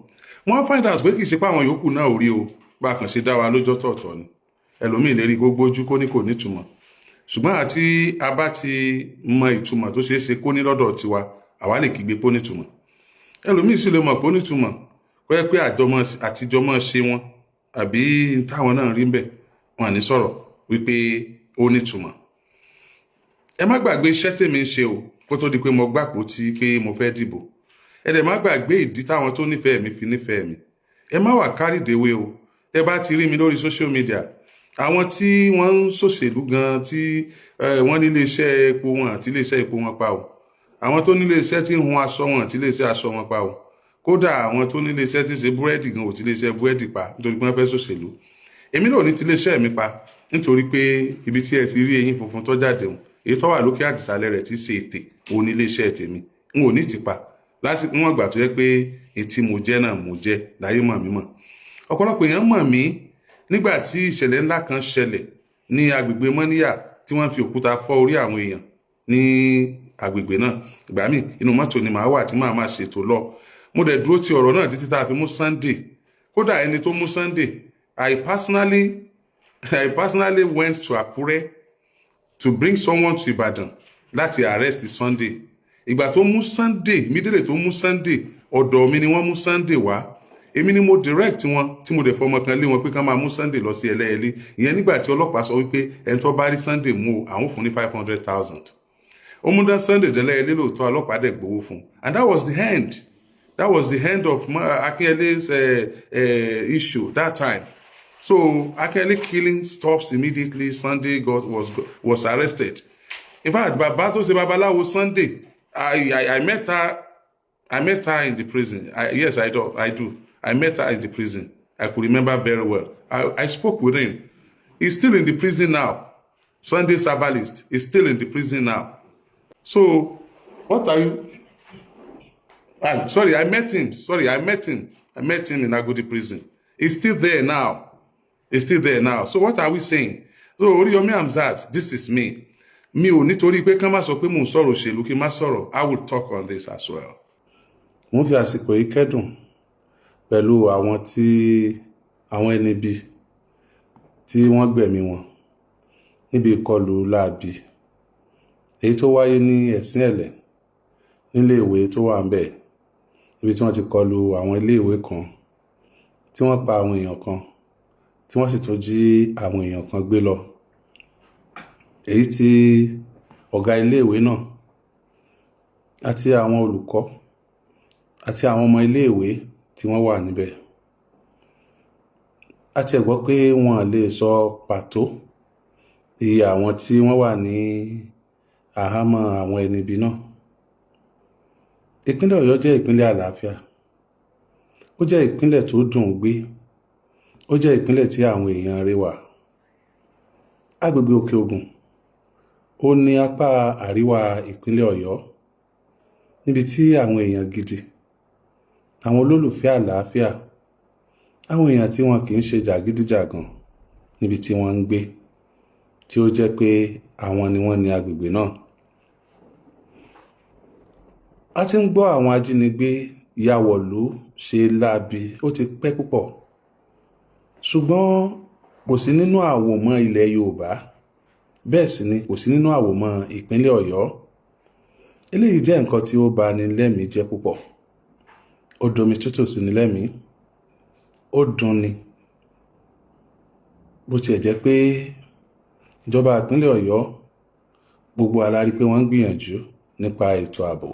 wọ́n find out pé kì í ṣe pé àwọn yòókù náà ò rí o bá a kàn ṣe dá wa lójọ́ tọ̀ọ̀tọ̀ ni ẹlòmíì lè rí kó gbójú kó ní kò nítumọ̀ ṣùgbọ́n àti a bá ti mọ ìtumọ̀ tó ṣeé ṣe kó ní lọ́dọ̀ tiwa àwa lè kígbe pó nítumọ̀ ẹlòmíì sì lè mọ̀ pó nítumọ̀ kó yẹ pé àtijọ́mọ̀ ṣe wọn àbí táwọn náà rí ń bẹ̀ wọn ní sọ̀rọ̀ wípé ó nítumọ̀ ẹ má gbàgbé iṣẹ́ tèmi ń ṣe o kó tó di pé mo gbàpò tí pé mo fẹ́ dìbò ẹ dẹ̀ má gbàgbé ìdí táwọn tó nífẹ̀ẹ́ mi fi nífẹ̀ẹ́ mi ẹ má wà kárìdéwé o tẹ bá ti rí mi lórí social media àwọn tí wọ́n ń ṣòṣèlú gan tí wọ́n ní iléeṣẹ́ epo wọn àti iléeṣẹ́ epo wọn pa o àwọn tó ní iléeṣẹ́ tí ń hun aṣọ wọn àti iléeṣẹ́ aṣọ wọn pa o kódà àwọn tó ní iléeṣẹ́ tí ń ṣe búrẹ́dì gan ò ti iléeṣẹ́ búrẹ́dì pa nítorí pé wọ́n fẹ́ ṣòṣèlú èmi náà ní ti iléeṣẹ́ mi pa nítorí pé ibi tí ẹ ti rí eyín funfun tó jáde hùn èyí tó wà lókè àtìsàlẹ̀ rẹ̀ ti ṣe ètè òun ní iléeṣẹ́ tèmi n ò ní ti pa lásìkò wọn gbà tó yẹ pé etí mo jẹ́ náà mo jẹ́ láyé mọ̀ mí mọ̀ ọ̀pọ̀lọpọ̀ èèyàn mọ̀ mí nígbà tí ìṣẹ̀lẹ̀ ńlá kan ṣẹlẹ̀ ní agbègbè Mọ́níyà tí wọ́n fi òkúta fọ́ orí àwọn èèyàn ní agbègbè náà ìgbà míì inú mọ́tò ni màá wà tí màá máa ṣètò lọ mo dẹ̀ dúró ti ọ̀rọ̀ náà títí tá a fi mú Sunday kódà ẹni tó mú Sunday I personally went to Akure to bring someone to Ibadan láti arrest Sunday ìgbà tó mú Sunday mídélè tó mú Sunday ọ̀dọ̀ mi ni wọ́n mú Sunday wá èmi ni mo direct wọn tí mo dẹ̀ fọmọ kan lé wọn pé ká máa mú Sunday lọ sí Ẹlẹ́yẹlé ìyẹn nígbà tí ọlọ́pàá sọ wípé ẹni tó bá rí Sunday mú o àwọn fún ní 500,000 ó mú dá Sunday dẹ́lẹ́yẹlé lóòótọ́ ọlọ́pàá dẹ̀ gbowó fún and that was the end of Akinyele's issue that time so Akinyele killing stops immediately. Sunday was arrested. In fact, bàbá tó ṣe babaláwo Sunday I met her in the prison. Yes, I do. I met her in the prison. I could remember very well. I spoke with him. He's still in the prison now. Sunday Sabalist is still in the prison now. So, what are you? Sorry, I met him. I met him in Agodi prison. He's still there now. So what are we saying? so Oríyọmí Hamzat, this is me. Mi ò nítorí pé kán má sọ pé mò ń sọ̀rọ̀ òṣèlú kí n má sọ̀rọ̀. I will talk on this as well. Mo fi àsìkò yìí kẹ́dùn pẹ̀lú àwọn ẹni bí tí wọ́n gbẹ̀mí wọn níbi ìkọlù láabi èyí tó wáyé ní Ẹ̀sìn Ẹ̀lẹ̀ nílé ìwé tó wà ń bẹ̀, níbi tí wọ́n ti kọlù àwọn ilé ìwé kan tí wọ́n pa àwọn èèyàn kan tí wọ́n sì tún jí àwọn èèyàn kan gbé lọ, èyí tí ọ̀gá ilé ìwé náà àti àwọn olùkọ́ àti àwọn ọmọ ilé ìwé tí wọ́n wà níbẹ̀. A ti gbọ́ pé wọ́n lè sọ pàtó iye àwọn tí wọ́n wà ní àhámọ́ àwọn ẹni ibi náà. Ìpínlẹ̀ Ọ̀yọ́ jẹ́ ìpínlẹ̀ àlàáfíà, ó jẹ́ ìpínlẹ̀ tó dùn gbé, ó jẹ́ ìpínlẹ̀ tí àwọn èèyàn rẹwà. Agbègbè Òkè Ògùn ó ní apá àríwá ìpínlẹ̀ Ọ̀yọ́ níbi tí àwọn èèyàn gidi, àwọn olólùfẹ́ àlàáfíà, àwọn èèyàn tí wọn kì í ṣe jàgídíjàgan níbi tí wọ́n ń gbé, tí ó jẹ́ pé àwọn ni wọ́n ní agbègbè náà. A ti ń gbọ́ àwọn ajínigbé ya wọ̀lú ṣe láabi ó ti pẹ́ púpọ̀, ṣùgbọ́n kò sí nínú àwòmọ́ ilẹ̀ Yorùbá, bẹ́ẹ̀ sì ni kò sí nínú àwòmọ́ ìpínlẹ̀ Ọ̀yọ́. Eléyìí jẹ́ nǹkan tí ó bà ní lẹ́mìí jẹ́ púpọ̀, ó domi tútù sí ní lẹ́mìí, ó dùn ni. Bó tiẹ̀ jẹ́ pé ìjọba ìpínlẹ̀ Ọ̀yọ́ gbogbo alárí pé wọ́n ń gbìyànjú nípa ètò ààbò.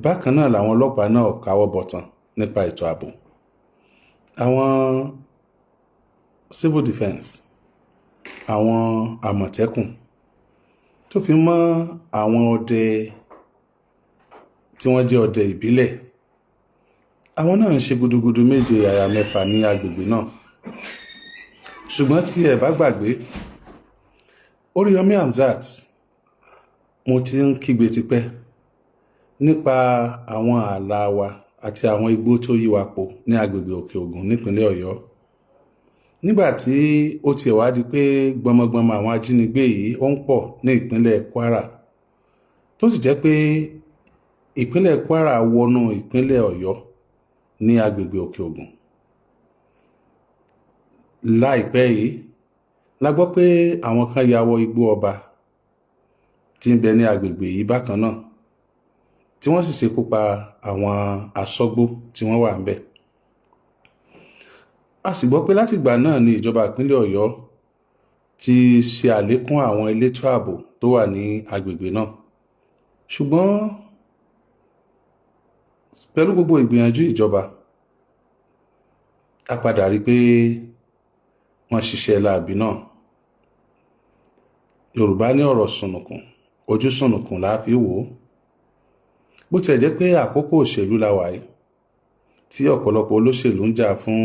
Bákan náà làwọn ọlọ́pàá náà káwọ́ bọ̀tán nípa ètò ààbò. Àwọn civil defense, àwọn àmọ̀tẹ́kùn tó fi mọ́ àwọn ọdẹ tí wọ́n jẹ́ ọdẹ ìbílẹ̀, àwọn náà ń ṣe gudugudu méje yàyà mẹ́fà ní agbègbè náà. Ṣùgbọ́n tí ẹ bá gbàgbé, Oríyọmí Hamzat, mo ti ń kígbe tipẹ́ nípa àwọn ààlà wa àti àwọn igbó tó yí wa po ní agbègbè Òkè Ògùn nípínlẹ̀ Ọ̀yọ́. Nígbà tí ó ti wá di pé gbọmọgbọmọ àwọn ajínigbé yìí ó ń pọ̀ ní ìpínlẹ̀ Kwara, tó sì jẹ́ pé ìpínlẹ̀ Kwara wọnú ìpínlẹ̀ Ọ̀yọ́ ní agbègbè Òkè Ògùn. Láìpẹ́ yìí la gbọ́ pé àwọn kan ya wọ igbó ọba tí ń bẹ ní agbègbè yìí bákan náà, tí wọ́n sì ṣekú pa àwọn aṣọ́gbó tí wọ́n wà ń bẹ̀. A sì gbọ́ pé láti ìgbà náà ni ìjọba ìpínlẹ̀ Ọ̀yọ́ ti ṣe àlékún àwọn elétò ààbò tó wà ní agbègbè náà. Ṣùgbọ́n pẹ̀lú gbogbo ìgbìyànjú ìjọba, a padà rí pé wọ́n ṣiṣẹ́ láabi náà. Yorùbá ní ọ̀rọ̀ sùnùkùn, ojú sùnùkùn la fi wò ó. Bó tiẹ̀ jẹ́ pé àkókò òṣèlú la wà yìí, tí ọ̀pọ̀lọpọ̀ olóṣèlú ń jà fún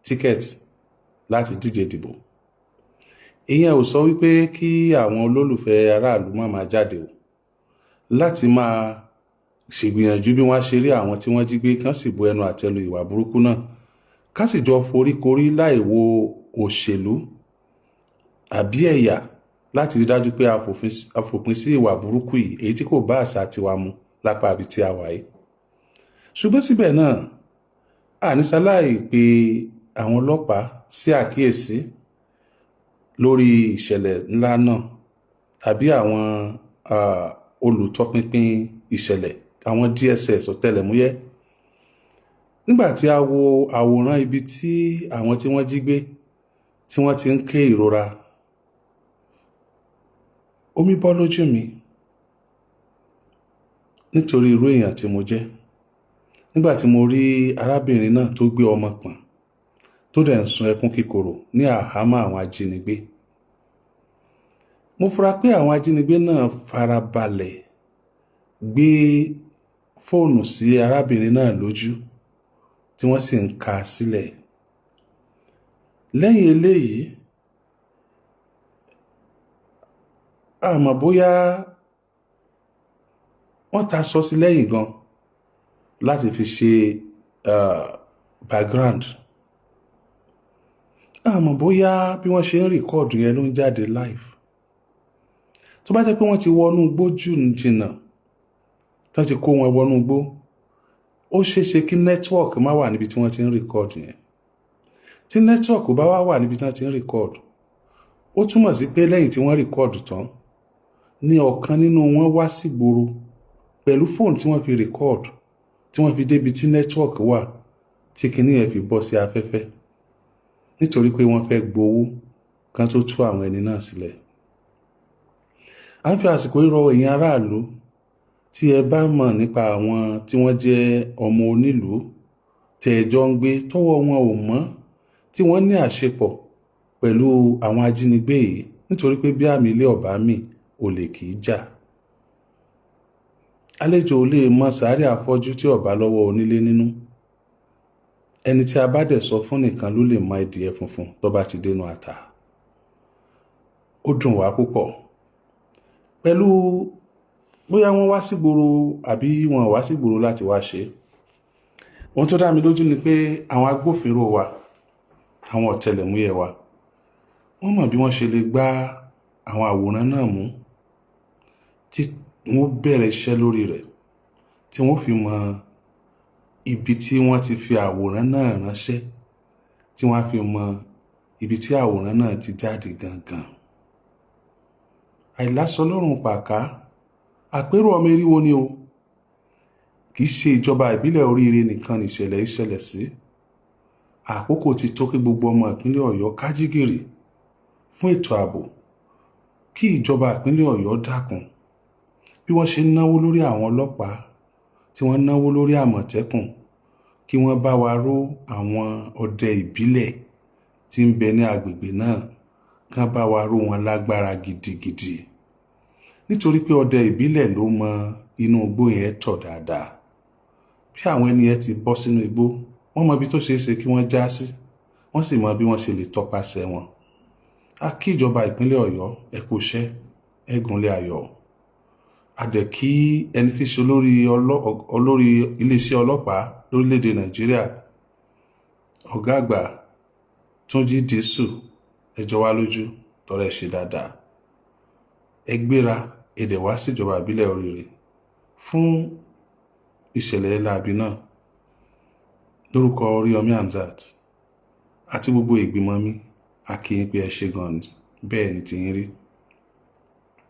tíkẹ́ẹ̀tì láti díje dìbò. Ìyẹn ò sọ wípé kí àwọn olólùfẹ́ aráàlú máa jáde o láti máa ṣègbìyànjú bí wọ́n ṣe rí àwọn tí wọ́n jí gbé, kán sì bu ẹnu àtẹ́lu ìwà burúkú náà, ká sì jọ foríkorí láì wo òṣèlú àbí ẹ̀yà láti rí dájú pé a fòpin sí ìwà burúkú yìí, èyí tí kò bá àṣà tiwa mu lápá ibi tí a wà yìí. Ṣùgbọ́n síbẹ̀ náà, àníṣaláì pé àwọn ọlọ́pàá sí àkíyèsí lórí ìṣẹ̀lẹ̀ ńlá náà, àbí àwọn olùtọpinpin ìṣẹ̀lẹ̀, àwọn DSS ọ̀tẹlẹ̀múyẹ́. Nígbà tí a wo àwòrán ibi tí àwọn tí wọ́n jí gbé tí wọ́n ti ń ké ìrora, omi bọ́ lójú mi nítorí irú èèyàn tí mo jẹ́. Nígbà tí mo rí arábìnrin náà tó gbé ọmọ pọ̀n tó dẹ̀ ń sun ẹkún kíkorò ní àhámọ́ àwọn ajínigbé, mo fura pé àwọn ajínigbé náà farabalẹ̀ gbé fóònù sí arábìnrin náà lójú tí wọ́n sì ń ka sílẹ̀. Lẹ́yìn eléyìí, a mọ̀ bóyá wọ́n ta sọ sí lẹ́yìn gan láti fi ṣe background. àmọ́ bóyá bí wọ́n ṣe ń rìkọ́ọ̀dù yẹn ló ń jáde live. Tó bá jẹ́ pé wọ́n ti wọnú igbó jù jìnnà tán ti kó wọn wọnú igbó, ó ṣeéṣe kí network má wà níbi tí wọ́n ti ń rìkọ́ọ̀dù yẹn. Tí network bá wà níbi tí wọ́n ti ń rìkọ́ọ̀dù, ó túmọ̀ sí pé lẹ́yìn tí wọ́n rìkọ́ọ̀dù tán ní ọ̀kan nínú wọn wá sígboro pẹ̀lú fóònù tí wọ́n fi rìkọ́ọ̀dù tí wọ́n fi débi tí network wà tí kinní yẹn fi bọ́ sí afẹ́fẹ́ nítorí pé wọ́n fẹ́ gbowó kan tó tú àwọn ẹni náà sílẹ̀. À ń fi àsìkò rọ ẹ̀yin aráàlú tí ẹ bá mọ̀ nípa àwọn tí wọ́n jẹ́ ọmọ onílùú tẹ́ ẹ jọ ń gbé tọ́wọ́ wọn ò mọ́ tí wọ́n ní àṣepọ̀ pẹ̀lú àwọn ajínigbé yìí, nítorí pé bí àmì ilé ọ̀bá mì olè kì í jà. Àlejò ò lè mọ sàárè àfọ́jú tí ọ̀bá lọ́wọ́ onílé nínú. Ẹni tí a bá dẹ̀ sọ fún nìkan ló lè mọ ẹdìyẹ funfun tó bá ti dénú ata. Ó dùn wá púpọ̀ pẹ̀lú bóyá wọ́n wá sígboro àbí wọn wá sígboro láti wá ṣe. Ohun tó dá mi lójú ni pé àwọn agbófinró wa, àwọn ọ̀tẹlẹ̀múyẹ́ wa, wọ́n mọ̀ bí wọ́n ṣe lè gbá àwọn àwòrán náà mú tí wọ́n bẹ̀rẹ̀ iṣẹ́ lórí rẹ̀, tí wọ́n fi mọ ibi tí wọ́n ti fi àwòrán náà ránṣẹ́, tí wọ́n fi mọ ibi tí àwòrán náà ti jáde gangan. Àìlásọ lọ́rùn pàká, àpérò ọmọ eriwo ni o. Kì í ṣe ìjọba ìbílẹ̀ Oríire nìkan nìṣẹ̀lẹ̀ ìṣẹ̀lẹ̀ sí. Àkókò ti tó kí gbogbo ọmọ ìpínlẹ̀ Ọ̀yọ́ kájígìrì fún ètò ààbò, kí ìjọba ìpínlẹ̀ Ọ̀yọ́ dákun bí wọ́n ṣe náwó lórí àwọn ọlọ́pàá, tí wọ́n náwó lórí Àmọ̀tẹ́kùn, kí wọ́n bá wa ró àwọn ọdẹ ìbílẹ̀ tí ń bẹ ní agbègbè náà, kán bá wa ró wọn lágbára gidigidi, nítorí pé ọdẹ ìbílẹ̀ ló mọ inú igbó yẹn tọ̀ dáadáa. Bí àwọn ẹni yẹn ti bọ́ sínú igbó, wọ́n mọ ibi tó ṣeé ṣe kí wọ́n já sí, wọ́n sì mọ bí wọ́n ṣe lè tọpasẹ̀ wọn. A kí ìjọba ìpínlẹ̀ Ọ̀yọ́ ẹ kú iṣẹ́, ẹ gúnlẹ̀ ayọ̀. A dẹ̀ kí ẹni tí ṣe olórí iléeṣẹ́ ọlọ́pàá lórílẹ̀‐èdè Nàìjíríà, ọ̀gá àgbà Túnjí Dìísù, ẹ jọ wá lójú tọrọ ẹ ṣe dáadáa. Ẹ gbéra èdè wá síjọba ìbílẹ̀ Oríire fún ìṣẹ̀lẹ̀ láabi náà. Lórúkọ Oríyọmí Hamzat àti gbogbo ìgbìmọ̀ mi, a kí yín pé ẹ ṣé gan ni, bẹ́ẹ̀ ni tiyín rí.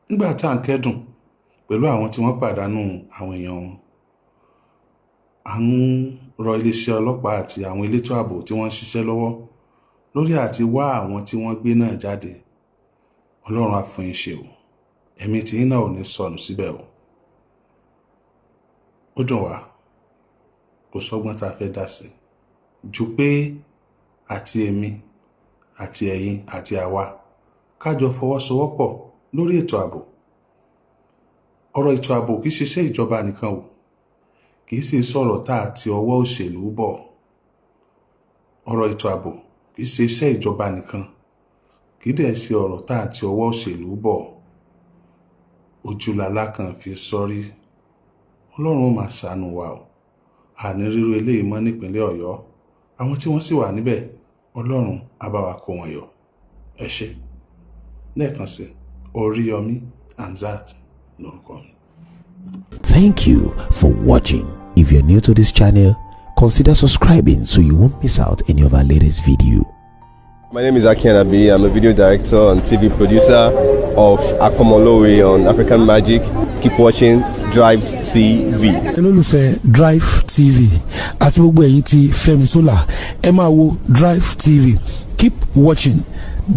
Nígbà tá à ń kẹ́dùn pẹ̀lú àwọn tí wọ́n pàdánù àwọn èèyàn wọn, à ń rọ iléeṣẹ́ ọlọ́pàá àti àwọn elétò ààbò tí wọ́n ń ṣiṣẹ́ lọ́wọ́ lórí àti wá àwọn tí wọ́n gbé náà jáde. Ọlọ́run á fún yín ṣe o, ẹ̀mí tiyín náà ò ní sọnù síbẹ̀ o. Ó dùn wá, kò sọ́gbọ́n tá a fẹ́ dá sí ju pé àti èmi àti ẹ̀yin àti àwa ká jọ fọwọ́sowọ́pọ̀ lórí ètò ààbò. Ọ̀rọ̀ ètò ààbò kìí ṣiṣẹ́ ìjọba nìkan o, kìí sì sọ̀rọ̀ tá àti ọwọ́ òṣèlú bọ̀. Ọ̀rọ̀ ètò ààbò kìí ṣe iṣẹ́ ìjọba nìkan, kìí dẹ̀ ṣe ọ̀rọ̀ tá àti ọwọ́ òṣèlú bọ̀. Ojúlalá kan fi sọ́rí. Ọlọ́run ó máa ṣàánú wa o. Àní ríru eléyìí mọ́ nípínlẹ̀ Ọ̀yọ́. Àwọn tí wọ́n sì wà níbẹ̀, Ọlọ́run á bá wa kó wọn yọ. Ẹ ṣé. Lẹ́ẹ̀kan sí, Oríyọmí Hamzat lórúkọ mi. Thank you for watching. If you're new to this channel, consider subscribing so you won't miss out any of our latest video. My name is Aki Anabi. I'm a video director and TV producer of Akomolowe on African Magic. Keep watching Drive TV. olólùfẹ́ Drive TV àti gbogbo ẹ̀yin tí Fẹ́mi Sola ẹ máa wo Drive TV. Keep watching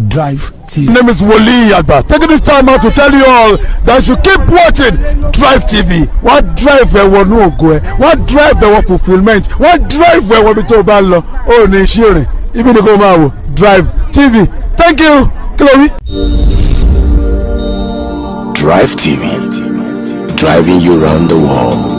Drive TV. My name is Wole Agba. Taking this time out to tell you all that you keep watching Drive TV. What drive ẹ̀wọ̀ ní ògo ẹ̀? What drive ẹ̀wọ̀ fulfilment? What drive ẹ̀wọ̀ bí tó bá lọ? Ó ní iṣẹ́ rìn. Ibi ni kò máa wò Drive TV. Thank you. Chloe. Drive TV, driving you around the world.